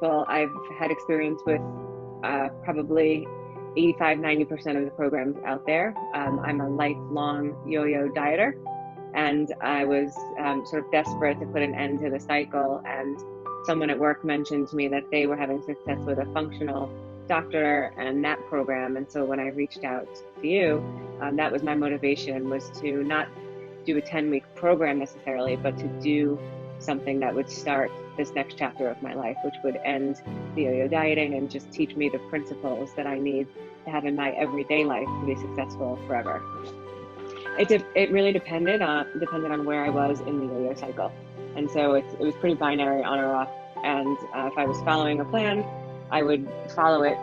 Well, I've had experience with probably 85–90% of the programs out there. I'm a lifelong yo-yo dieter, and I was sort of desperate to put an end to the cycle. And someone at work mentioned to me that they were having success with a functional doctor and that program. And so when I reached out to you, that was my motivation, was to not do a 10-week program necessarily, but to do something that would start this next chapter of my life, which would end the yo-yo dieting and just teach me the principles that I need to have in my everyday life to be successful forever. It really depended on where I was in the yo-yo cycle. And so it was pretty binary, on or off. And if I was following a plan, I would follow it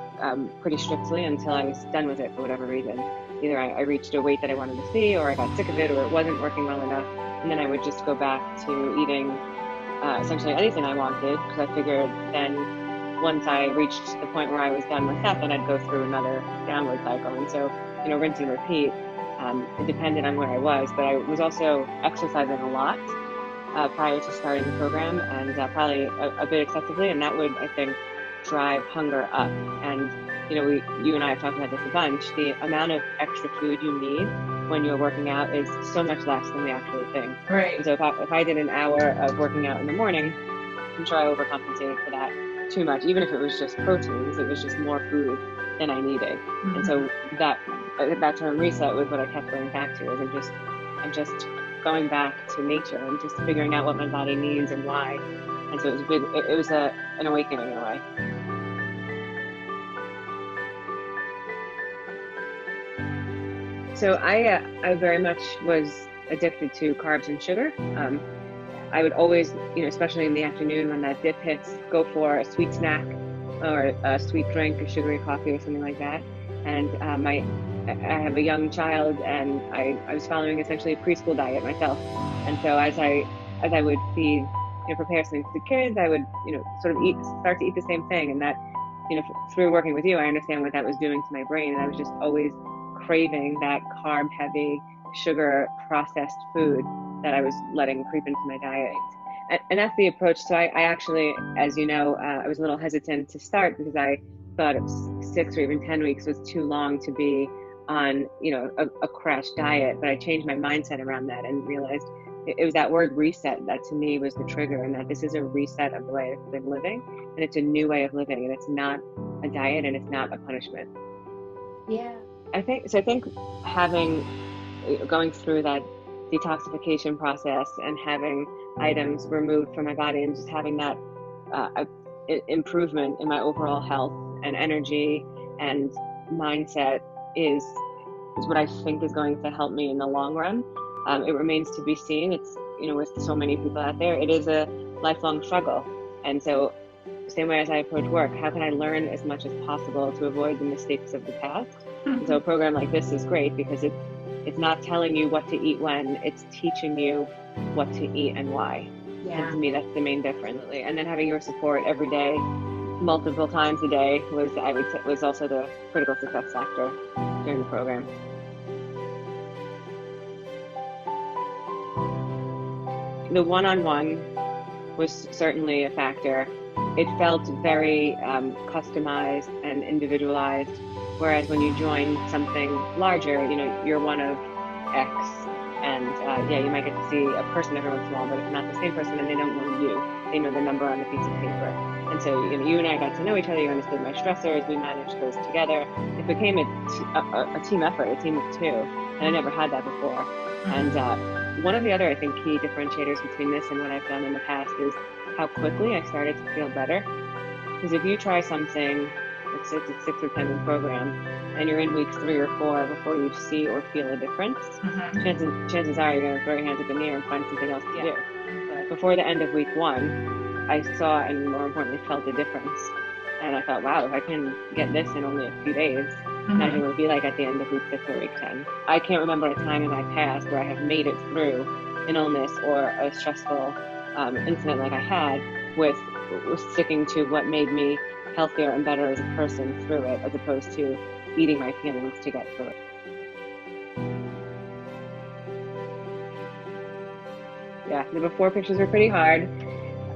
pretty strictly until I was done with it for whatever reason. Either I reached a weight that I wanted to see, or I got sick of it, or it wasn't working well enough. And then I would just go back to eating essentially anything I wanted, because I figured then once I reached the point where I was done with that, then I'd go through another downward cycle. And so, rinse and repeat. It depended on where I was, but I was also exercising a lot prior to starting the program, and probably a bit excessively, and that would, I think, drive hunger up. And you and I have talked about this a bunch. The amount of extra food you need when you're working out is so much less than we actually think. Right. And so if I did an hour of working out in the morning, I'm sure I overcompensated for that too much. Even if it was just proteins, it was just more food than I needed. Mm-hmm. And so that term reset was what I kept going back to. Is I'm just going back to nature and just figuring out what my body needs and why. And so it was an awakening in a way. So I very much was addicted to carbs and sugar. I would always, especially in the afternoon when that dip hits, go for a sweet snack or a sweet drink, a sugary coffee or something like that. And I have a young child, and I was following essentially a preschool diet myself. And so as I would feed, prepare something for the kids, I would, sort of start to eat the same thing. And that, through working with you, I understand what that was doing to my brain. And I was just always craving that carb-heavy, sugar-processed food that I was letting creep into my diet. And that's the approach. So I actually, as you know, I was a little hesitant to start because I thought 6 or even 10 weeks was too long to be on, a crash diet. But I changed my mindset around that and realized it was that word reset that to me was the trigger, and that this is a reset of the way I've been living, and it's a new way of living, and it's not a diet, and it's not a punishment. Yeah. I think going through that detoxification process and having items removed from my body and just having that improvement in my overall health and energy and mindset is what I think is going to help me in the long run. It remains to be seen. It's, with so many people out there, it is a lifelong struggle. And so same way as I approach work, how can I learn as much as possible to avoid the mistakes of the past? And so a program like this is great because it's not telling you what to eat when, it's teaching you what to eat and why. Yeah. And to me, that's the main difference. And then having your support every day, multiple times a day, was also the critical success factor during the program. The one-on-one was certainly a factor. It felt very customized and individualized, whereas when you join something larger, you're one of X, and you might get to see a person every once in a while, but it's not the same person, and they don't know you. They know the number on the piece of paper. And so, you and I got to know each other. You understood my stressors. We managed those together. It became a team effort, a team of two, and I never had that before. And one of the other, I think, key differentiators between this and what I've done in the past is how quickly I started to feel better. Because if you try something, it's a 6 or 10 week program, and you're in weeks 3 or 4 before you see or feel a difference, chances are you're going to throw your hands up in the air and find something else to do. But before the end of week 1, I saw and more importantly felt a difference. And I thought, wow, if I can get this in only a few days, imagine what it would be like at the end of week 6 or week 10. I can't remember a time in my past where I have made it through an illness or a stressful incident like I had with sticking to what made me healthier and better as a person through it, as opposed to eating my feelings to get through it. Yeah, the before pictures were pretty hard.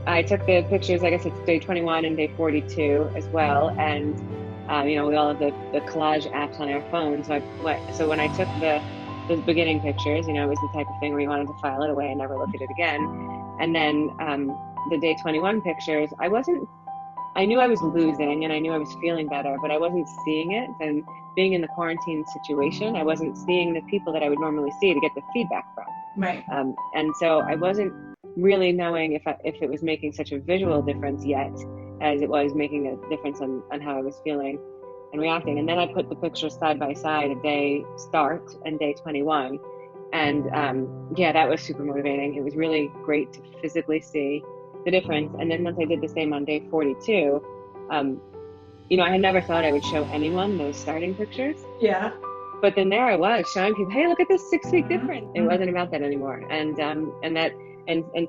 I took the pictures, I guess it's day 21 and day 42 as well. And, we all have the collage apps on our phone. So when I took the beginning pictures, it was the type of thing where you wanted to file it away and never look at it again. And then the day 21 pictures, I knew I was losing and I knew I was feeling better, but I wasn't seeing it. And being in the quarantine situation, I wasn't seeing the people that I would normally see to get the feedback from. Right. And so I wasn't really knowing if it was making such a visual difference yet as it was making a difference on how I was feeling and reacting. And then I put the pictures side by side of day start and day 21. And that was super motivating. It was really great to physically see the difference. And then once I did the same on day 42, I had never thought I would show anyone those starting pictures. Yeah. But then there I was showing people, hey, look at this 6-week difference. It wasn't about that anymore. And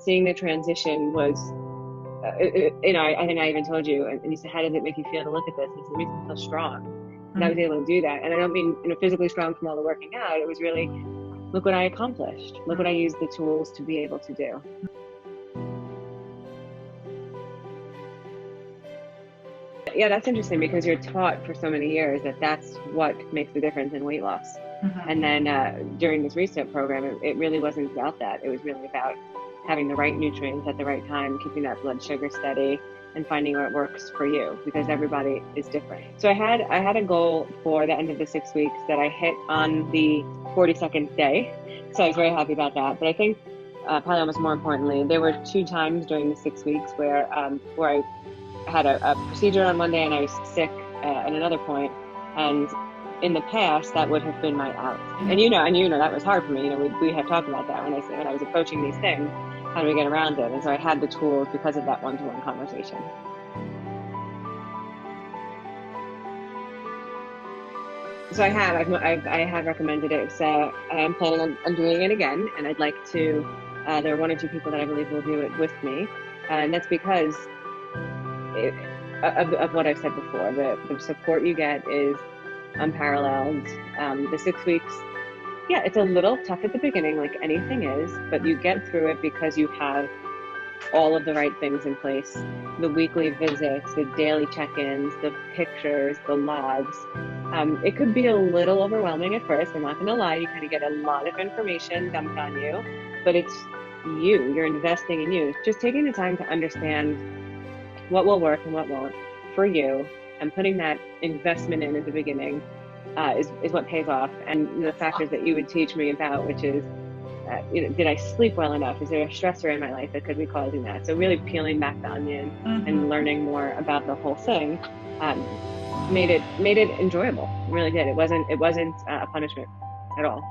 seeing the transition was, I think I even told you, and you said, how does it make you feel to look at this? And I said, it makes me feel strong. And I was able to do that. And I don't mean, physically strong from all the working out. It was really, look what I accomplished. Look what I used the tools to be able to do. Yeah, that's interesting because you're taught for so many years that that's what makes the difference in weight loss. And then during this reset program, it really wasn't about that. It was really about having the right nutrients at the right time, keeping that blood sugar steady, and finding what works for you, because everybody is different. So I had a goal for the end of the 6 weeks that I hit on the 42nd day. So I was very happy about that. But I think probably almost more importantly, there were 2 times during the 6 weeks where I had a procedure on one day and I was sick at another point. And in the past, that would have been my out. And that was hard for me. We had talked about that when I was approaching these things. How do we get around it? And so I had the tools because of that one-to-one conversation. So I have recommended it. So I am planning on doing it again, and I'd like to. There are 1 or 2 people that I believe will do it with me, and that's because of what I've said before. The support you get is unparalleled. The 6 weeks, it's a little tough at the beginning, like anything is, but you get through it because you have all of the right things in place. The weekly visits, the daily check-ins, the pictures, the logs. It could be a little overwhelming at first, I'm not going to lie. You kind of get a lot of information dumped on you, but it's you're investing in you. Just taking the time to understand what will work and what won't for you, and putting that investment in at the beginning is what pays off. And the factors that you would teach me about, which is, did I sleep well enough? Is there a stressor in my life that could be causing that? So really peeling back the onion and learning more about the whole thing made it enjoyable. It really did. It wasn't a punishment at all.